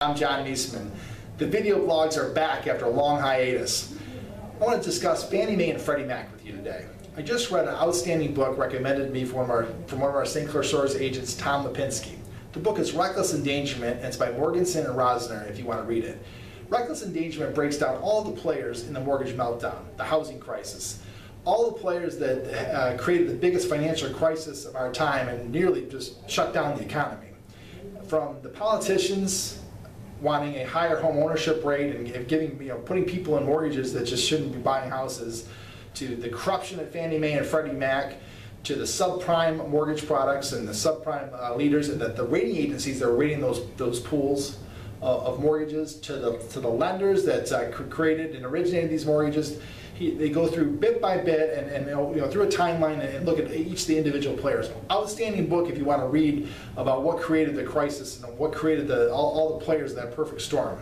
I'm John Meesseman. The video vlogs are back after a long hiatus. I want to discuss Fannie Mae and Freddie Mac with you today. I just read an outstanding book recommended to me from one of our St. Clair Shores agents, Tom Lipinski. The book is Reckless Endangerment, and it's by Morganson and Rosner if you want to read it. Reckless Endangerment breaks down all the players in the mortgage meltdown, the housing crisis, all the players that created the biggest financial crisis of our time and nearly just shut down the economy. From the politicians wanting a higher home ownership rate and putting people in mortgages that just shouldn't be buying houses, to the corruption at Fannie Mae and Freddie Mac, to the subprime mortgage products and the subprime leaders, and the rating agencies that are rating those pools of mortgages, to the lenders that created and originated these mortgages. They go through bit by bit and through a timeline and look at each of the individual players. Outstanding book if you want to read about what created the crisis and what created all the players in that perfect storm.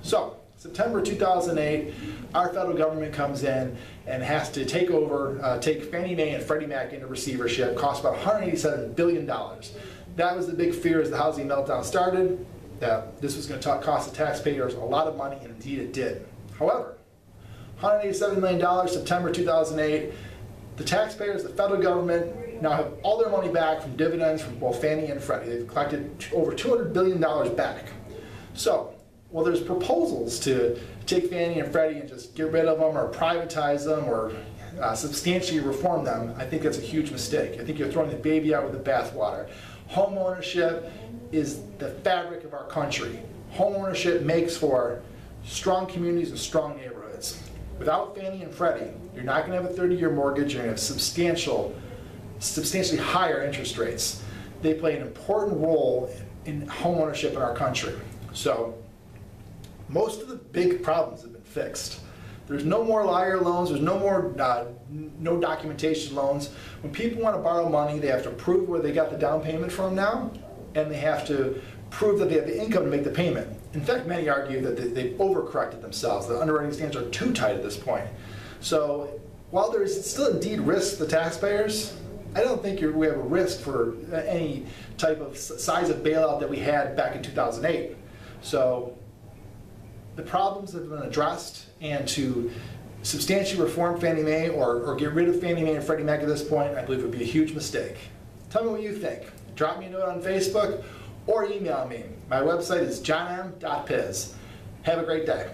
So, September 2008, our federal government comes in and has to take Fannie Mae and Freddie Mac into receivership. Cost about $187 billion. That was the big fear as the housing meltdown started, that this was going to cost the taxpayers a lot of money, and indeed it did. However, $187 million, September 2008, the taxpayers, the federal government, now have all their money back from dividends from both Fannie and Freddie. They've collected over $200 billion back. So, well, there's proposals to take Fannie and Freddie and just get rid of them or privatize them or substantially reform them. I think that's a huge mistake. I think you're throwing the baby out with the bathwater. Home ownership is the fabric of our country. Home ownership makes for strong communities and strong neighborhoods. Without Fannie and Freddie, you're not going to have a 30-year mortgage. You're going to have substantially higher interest rates. They play an important role in home ownership in our country. So, most of the big problems have been fixed. There's no more liar loans. There's no more no documentation loans. When people want to borrow money, they have to prove where they got the down payment from now, and they have to prove that they have the income to make the payment. In fact, many argue that they've overcorrected themselves. The underwriting standards are too tight at this point. So while there is still indeed risk to the taxpayers, I don't think we have a risk for any type of size of bailout that we had back in 2008. So the problems have been addressed, and to substantially reform Fannie Mae or get rid of Fannie Mae and Freddie Mac at this point, I believe would be a huge mistake. Tell me what you think. Drop me a note on Facebook or email me. My website is johnm.biz. Have a great day.